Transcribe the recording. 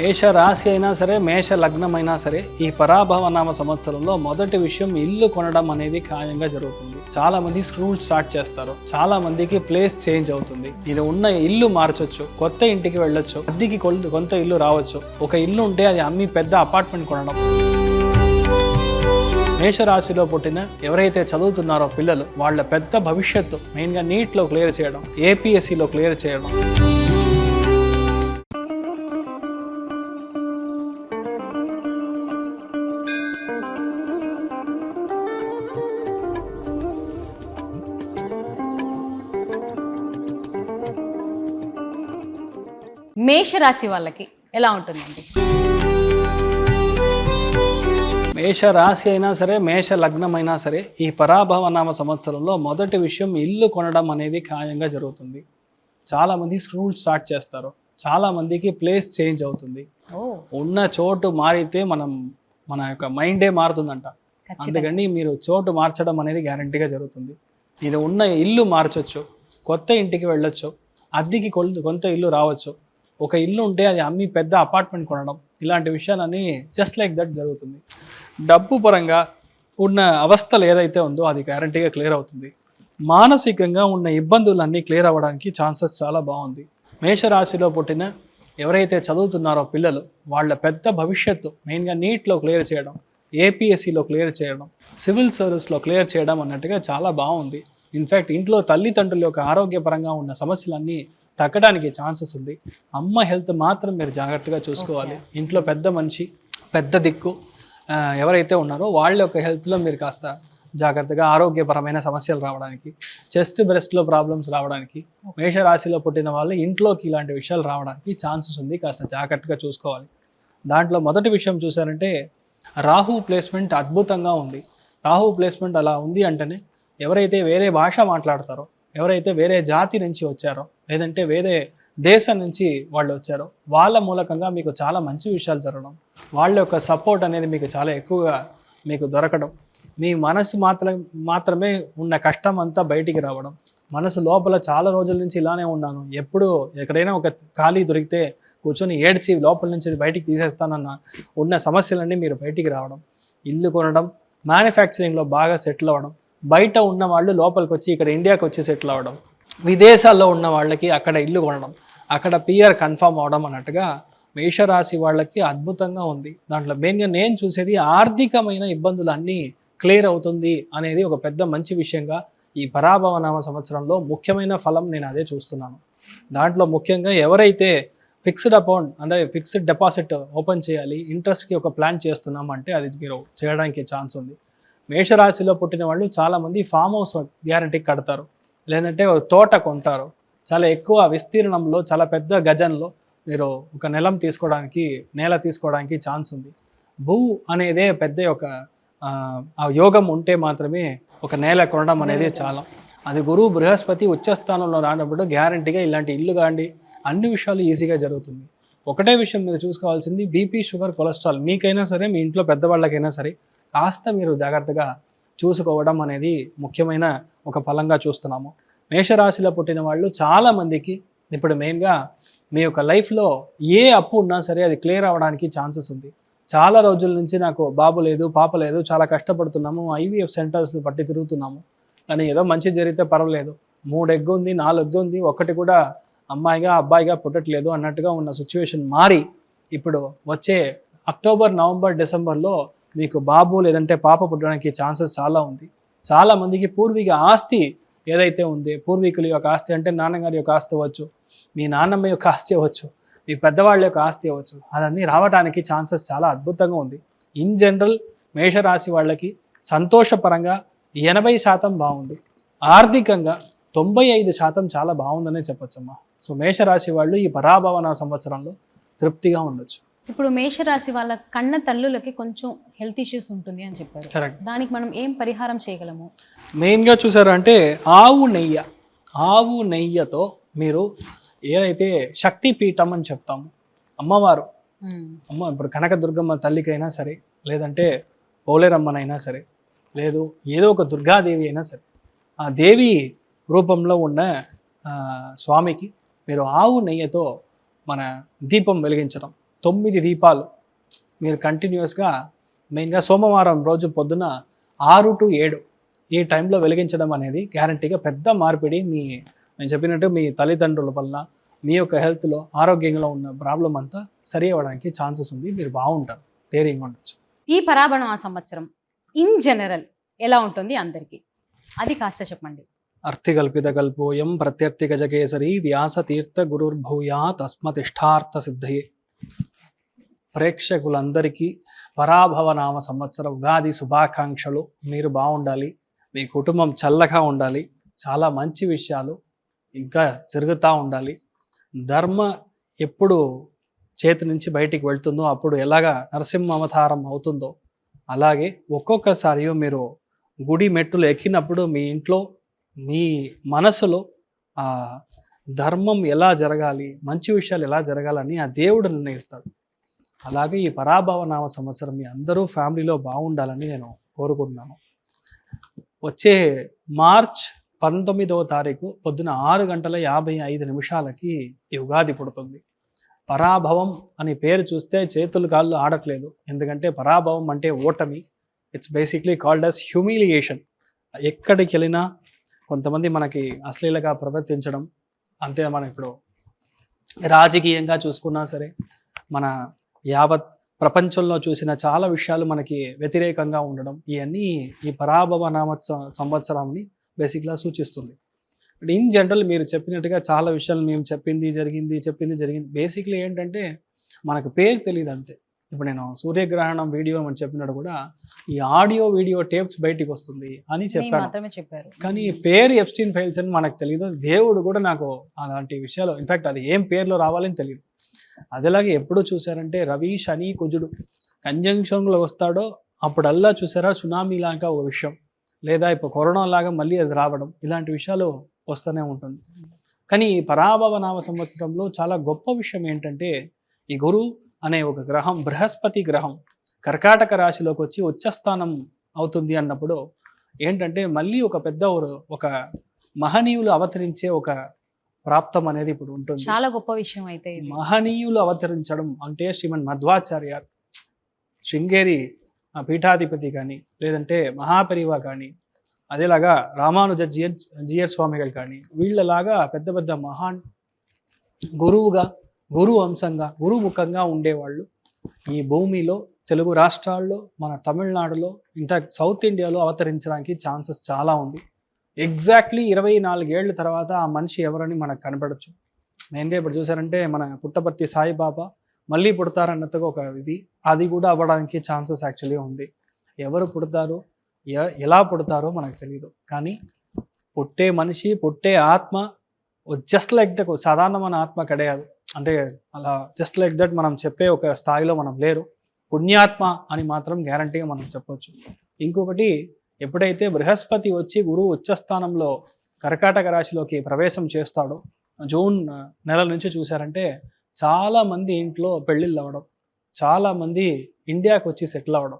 మేష రాశి అయినా సరే, మేష లగ్నం అయినా సరే, ఈ పరాభవనామ సంవత్సరంలో మొదటి విషయం ఇల్లు కొనడం అనేది ఖాయంగా జరుగుతుంది. చాలా మంది స్కూల్ స్టార్ట్ చేస్తారు, చాలా మందికి ప్లేస్ చేంజ్ అవుతుంది. నేను ఉన్న ఇల్లు మార్చొచ్చు, కొత్త ఇంటికి వెళ్ళొచ్చు, అద్దెకి కొంత ఇల్లు రావచ్చు. ఒక ఇల్లు ఉంటే అది అమ్మి పెద్ద అపార్ట్మెంట్ కొనడం. మేషరాశిలో పుట్టిన ఎవరైతే చదువుతున్నారో పిల్లలు, వాళ్ళ పెద్ద భవిష్యత్తు మెయిన్గా నీట్లో క్లియర్ చేయడం, ఏపీఎస్సిలో క్లియర్ చేయడం. మేషరాశి వాళ్ళకి ఎలా ఉంటుందండి? మేష రాశి అయినా సరే, మేష లగ్నం అయినా సరే, ఈ పరాభవనామ సంవత్సరంలో మొదటి విషయం ఇల్లు కొనడం అనేది ఖాయంగా జరుగుతుంది. చాలామంది స్కూల్ స్టార్ట్ చేస్తారు, చాలా మందికి ప్లేస్ చేంజ్ అవుతుంది. ఉన్న చోటు మారితే మన యొక్క మైండే మారుతుందంట. అందుకని మీరు చోటు మార్చడం అనేది గ్యారంటీగా జరుగుతుంది. నేను ఉన్న ఇల్లు మార్చొచ్చు, కొత్త ఇంటికి వెళ్ళొచ్చు, అద్దెకి కొంత ఇల్లు రావచ్చు. ఒక ఇల్లు ఉంటే అది అమ్మి పెద్ద అపార్ట్మెంట్ కొనడం, ఇలాంటి విషయాలన్నీ జస్ట్ లైక్ దట్ జరుగుతుంది. డబ్బు పరంగా ఉన్న అవస్థలు ఏదైతే ఉందో అది గ్యారంటీగా క్లియర్ అవుతుంది. మానసికంగా ఉన్న ఇబ్బందులన్నీ క్లియర్ అవ్వడానికి ఛాన్సెస్ చాలా బాగుంది. మేషరాశిలో పుట్టిన ఎవరైతే చదువుతున్నారో పిల్లలు, వాళ్ళ పెద్ద భవిష్యత్తు మెయిన్గా నీట్లో క్లియర్ చేయడం, ఏపీఎస్సిలో క్లియర్ చేయడం, సివిల్ సర్వీస్లో క్లియర్ చేయడం అన్నట్టుగా చాలా బాగుంది. ఇన్ఫ్యాక్ట్ ఇంట్లో తల్లిదండ్రుల యొక్క ఆరోగ్యపరంగా ఉన్న సమస్యలన్నీ తగ్గడానికి ఛాన్సెస్ ఉంది. అమ్మ హెల్త్ మాత్రం మీరు జాగ్రత్తగా చూసుకోవాలి. ఇంట్లో పెద్ద మనిషి, పెద్ద దిక్కు ఎవరైతే ఉన్నారో వాళ్ళ యొక్క హెల్త్లో మీరు కాస్త జాగ్రత్తగా, ఆరోగ్యపరమైన సమస్యలు రావడానికి, చెస్ట్ బ్రెస్ట్లో ప్రాబ్లమ్స్ రావడానికి, మేషరాశిలో పుట్టిన వాళ్ళు ఇంట్లోకి ఇలాంటి విషయాలు రావడానికి ఛాన్సెస్ ఉంది. కాస్త జాగ్రత్తగా చూసుకోవాలి. దాంట్లో మొదటి విషయం చూసారంటే రాహు ప్లేస్మెంట్ అద్భుతంగా ఉంది. రాహు ప్లేస్మెంట్ అలా ఉంది అంటేనే ఎవరైతే వేరే భాష మాట్లాడతారో, ఎవరైతే వేరే జాతి నుంచి వచ్చారో, లేదంటే వేరే దేశం నుంచి వాళ్ళు వచ్చారో, వాళ్ళ మూలకంగా మీకు చాలా మంచి విషయాలు జరగడం, వాళ్ళ యొక్క సపోర్ట్ అనేది మీకు చాలా ఎక్కువగా మీకు దొరకడం, మీ మనసు మాత్రమే ఉన్న కష్టం అంతా బయటికి రావడం. మనసు లోపల చాలా రోజుల నుంచి ఇలానే ఉన్నాను, ఎప్పుడు ఎక్కడైనా ఒక ఖాళీ దొరికితే కూర్చొని ఏడ్చి లోపల నుంచి బయటికి తీసేస్తానన్న ఉన్న సమస్యలన్నీ మీరు బయటికి రావడం, ఇల్లు కొనడం, మ్యానుఫ్యాక్చరింగ్లో బాగా సెటిల్ అవ్వడం, బయట ఉన్న వాళ్ళు లోపలికి వచ్చి ఇక్కడ ఇండియాకి వచ్చి సెటిల్ అవ్వడం, విదేశాల్లో ఉన్న వాళ్ళకి అక్కడ ఇల్లు కొనడం, అక్కడ పిఆర్ కన్ఫర్మ్ అవడం అన్నట్టుగా మేషరాశి వాళ్ళకి అద్భుతంగా ఉంది. దాంట్లో మెయిన్గా నేను చూసేది ఆర్థికమైన ఇబ్బందులు అన్నీ క్లియర్ అవుతుంది అనేది ఒక పెద్ద మంచి విషయంగా ఈ పరాభవనామ సంవత్సరంలో ముఖ్యమైన ఫలం నేను అదే చూస్తున్నాను. దాంట్లో ముఖ్యంగా ఎవరైతే ఫిక్స్డ్ అకౌంట్ అంటే ఫిక్స్డ్ డిపాజిట్ ఓపెన్ చేయాలి, ఇంట్రెస్ట్కి ఒక ప్లాన్ చేస్తున్నామంటే అది మీరు చేయడానికి ఛాన్స్ ఉంది. మేషరాశిలో పుట్టిన వాళ్ళు చాలామంది ఫామ్ హౌస్ గ్యారంటీకి కడతారు, లేదంటే ఒక తోట కొంటారు. చాలా ఎక్కువ విస్తీర్ణంలో, చాలా పెద్ద గజంలో మీరు ఒక నేల తీసుకోవడానికి ఛాన్స్ ఉంది. భూ అనేదే పెద్ద ఒక ఆ యోగం ఉంటే మాత్రమే ఒక నేల కొనడం అనేది చాలా. అది గురువు బృహస్పతి ఉచ్చస్థానంలో రానప్పుడు గ్యారంటీగా ఇలాంటి ఇల్లు కానీ అన్ని విషయాలు ఈజీగా జరుగుతుంది. ఒకటే విషయం మీరు చూసుకోవాల్సింది బీపీ, షుగర్, కొలెస్ట్రాల్ మీకైనా సరే, మీ ఇంట్లో పెద్దవాళ్ళకైనా సరే కాస్త మీరు జాగ్రత్తగా చూసుకోవడం అనేది ముఖ్యమైన ఒక ఫలంగా చూస్తున్నాము. మేషరాశిలో పుట్టిన వాళ్ళు చాలామందికి ఇప్పుడు మెయిన్గా మీ యొక్క లైఫ్లో ఏ అప్పు ఉన్నా సరే అది క్లియర్ అవ్వడానికి ఛాన్సెస్ ఉంది. చాలా రోజుల నుంచి నాకు బాబు లేదు, పాప లేదు, చాలా కష్టపడుతున్నాము, ఐవీఎఫ్ సెంటర్స్ బట్టి తిరుగుతున్నాము, కానీ ఏదో మంచి జరిగితే పర్వాలేదు, 3 ఎగ్గు ఉంది, 4 ఎగ్గు ఉంది, ఒక్కటి కూడా అమ్మాయిగా అబ్బాయిగా పుట్టట్లేదు అన్నట్టుగా ఉన్న సిచ్యువేషన్ మారి ఇప్పుడు వచ్చే అక్టోబర్, నవంబర్, డిసెంబర్లో మీకు బాబు లేదంటే పాప పుట్టడానికి ఛాన్సెస్ చాలా ఉంది. చాలామందికి పూర్వీక ఆస్తి ఏదైతే ఉంది, పూర్వీకుల యొక్క ఆస్తి అంటే నాన్నగారి యొక్క ఆస్తి అవ్వచ్చు, మీ నాన్నమ్మ యొక్క ఆస్తి అవ్వచ్చు, మీ పెద్దవాళ్ళ యొక్క ఆస్తి అవ్వచ్చు, అదన్నీ రావడానికి ఛాన్సెస్ చాలా అద్భుతంగా ఉంది. ఇన్ జనరల్ మేషరాశి వాళ్ళకి సంతోషపరంగా 80% బాగుంది, ఆర్థికంగా 95% చాలా బాగుందనే చెప్పొచ్చమ్మా. సో మేషరాశి వాళ్ళు ఈ పరాభవన సంవత్సరంలో తృప్తిగా ఉండొచ్చు. ఇప్పుడు మేషరాశి వాళ్ళ కన్న తల్లులకి కొంచెం హెల్త్ ఇష్యూస్ ఉంటుంది అని చెప్పారు. కరెక్ట్. దానికి మనం ఏం పరిహారం చేయగలము? మెయిన్గా చూసారంటే ఆవు నెయ్యతో మీరు ఏదైతే శక్తి పీఠం అని చెప్తాము, అమ్మవారు, ఇప్పుడు కనకదుర్గమ్మ తల్లికైనా సరే, లేదంటే పోలేరమ్మనైనా సరే, లేదు ఏదో ఒక దుర్గాదేవి అయినా సరే, ఆ దేవి రూపంలో ఉన్న స్వామికి మీరు ఆవు నెయ్యితో మన దీపం వెలిగించడం, 9 దీపాలు మీరు కంటిన్యూస్గా మెయిన్గా సోమవారం రోజు పొద్దున 6 to 7 ఈ టైంలో వెలిగించడం అనేది గ్యారంటీగా పెద్ద మార్పిడి నేను చెప్పినట్టు మీ తల్లిదండ్రుల వల్ల మీ యొక్క హెల్త్లో ఆరోగ్యంగా ఉన్న ప్రాబ్లం అంతా సరి అవ్వడానికి ఛాన్సెస్ ఉంది. మీరు బాగుంటారు, ధైర్యంగా ఉండొచ్చు. ఈ పరాభవ సంవత్సరం ఇన్ జనరల్ ఎలా ఉంటుంది అందరికీ, అది కాస్త చెప్పండి. అర్థికల్పిత కల్పోయం ప్రత్యర్థి గజకేసరి వ్యాస తీర్థ గురుర్భూయా తస్మతిష్టార్థ సిద్ధయే. ప్రేక్షకులందరికీ పరాభవ నామ సంవత్సర ఉగాది శుభాకాంక్షలు. మీరు బాగుండాలి, మీ కుటుంబం చల్లగా ఉండాలి, చాలా మంచి విషయాలు ఇంకా జరుగుతూ ఉండాలి. ధర్మ ఎప్పుడు చేతి నుంచి బయటికి వెళ్తుందో అప్పుడు ఎలాగా నరసింహ అవతారం అవుతుందో అలాగే ఒక్కొక్కసారి మీరు గుడి మెట్టులు ఎక్కినప్పుడు మీ ఇంట్లో మీ మనసులో ఆ ధర్మం ఎలా జరగాలి, మంచి విషయాలు ఎలా జరగాలని ఆ దేవుడు నిర్ణయిస్తాడు. అలాగే ఈ పరాభవ నామ సంవత్సరం మీ అందరూ ఫ్యామిలీలో బాగుండాలని నేను కోరుకుంటున్నాను. వచ్చే మార్చ్ 19వ తారీఖు పొద్దున 6:55 ఈ ఉగాది పుడుతుంది. పరాభవం అనే పేరు చూస్తే చేతులు కాళ్ళు ఆడట్లేదు, ఎందుకంటే పరాభవం అంటే ఓటమి. It's basically called as humiliation. ఎక్కడికి వెళ్ళినా కొంతమంది మనకి అశ్లీలంగా ప్రవర్తించడం, అంతే మనం ఇప్పుడు రాజకీయంగా చూసుకున్నా సరే మన యావత్ ప్రపంచంలో చూసిన చాలా విషయాలు మనకి వ్యతిరేకంగా ఉండడం, ఇవన్నీ ఈ పరాభవ నామ సంవత్సరాన్ని బేసిక్గా సూచిస్తుంది. బట్ ఇన్ జనరల్ మీరు చెప్పినట్టుగా చాలా విషయాలు మేము చెప్పింది జరిగింది. బేసిక్లీ ఏంటంటే మనకు పేరు తెలియదు అంతే. ఇప్పుడు నేను సూర్యగ్రహణం వీడియో అని చెప్పినట్టు కూడా ఈ ఆడియో వీడియో టేప్స్ బయటికి వస్తుంది అని చెప్పారు, కానీ పేరు ఎప్స్టీన్ ఫైల్స్ అని మనకు తెలియదు. దేవుడు కూడా నాకు అలాంటి విషయాలు ఇన్ఫాక్ట్ అది ఏం పేర్లో రావాలని తెలియదు. అదేలాగే ఎప్పుడు చూసారంటే రవి శని కుజుడు కంజంక్షన్లో వస్తాడో అప్పుడల్లా చూసారా సునామీ లాగా ఒక విషయం, లేదా ఇప్పుడు కరోనా లాగా మళ్ళీ అది రావడం, ఇలాంటి విషయాలు వస్తూనే ఉంటుంది. కానీ ఈ పరాభవ నామ సంవత్సరంలో చాలా గొప్ప విషయం ఏంటంటే ఈ గురు అనే ఒక గ్రహం, బృహస్పతి గ్రహం కర్కాటక రాశిలోకి వచ్చి ఉచ్చస్థానం అవుతుంది అన్నప్పుడు ఏంటంటే మళ్ళీ ఒక పెద్ద ఒక మహనీయులు అవతరించే ఒక ప్రాప్తం అనేది ఇప్పుడు ఉంటుంది. చాలా గొప్ప విషయం. అయితే మహనీయులు అవతరించడం అంటే శ్రీమన్ మధ్వాచార్య శృంగేరి పీఠాధిపతి కానీ, లేదంటే మహాపరివా కానీ, అదేలాగా రామానుజ జియర్ స్వామిகள் కానీ, వీళ్ళలాగా పెద్ద పెద్ద మహాన్ గురువుగా, గురు అంశంగా, గురుముఖంగా ఉండేవాళ్ళు ఈ భూమిలో తెలుగు రాష్ట్రాల్లో, మన తమిళనాడులో, ఇన్ఫాక్ట్ సౌత్ ఇండియాలో అవతరించడానికి ఛాన్సెస్ చాలా ఉంది. ఎగ్జాక్ట్లీ 24 ఏళ్ళ తర్వాత ఆ మనిషి ఎవరని మనకు కనపడచ్చు. మెయిన్గా ఇప్పుడు చూసారంటే మన పుట్టపర్తి సాయిబాబా మళ్ళీ పుడతారన్నట్టుగా ఒక ఇది, అది కూడా అవ్వడానికి ఛాన్సెస్ యాక్చువల్లీ ఉంది. ఎవరు పుడతారో ఎలా పుడతారో మనకు తెలియదు, కానీ పుట్టే మనిషి, పుట్టే ఆత్మ జస్ట్ లైక్ దట్ సాధారణమైన ఆత్మ కడయాదు. అంటే అలా జస్ట్ లైక్ దట్ మనం చెప్పే ఒక స్థాయిలో మనం లేరు. పుణ్యాత్మ అని మాత్రం గ్యారంటీగా మనం చెప్పొచ్చు. ఇంకొకటి, ఎప్పుడైతే బృహస్పతి వచ్చి గురువు ఉచ్చస్థానంలో కర్కాటక రాశిలోకి ప్రవేశం చేస్తాడో జూన్ నెల నుంచి చూసారంటే చాలామంది ఇంట్లో పెళ్ళిళ్ళు అవ్వడం, చాలామంది ఇండియాకి వచ్చి సెటిల్ అవ్వడం,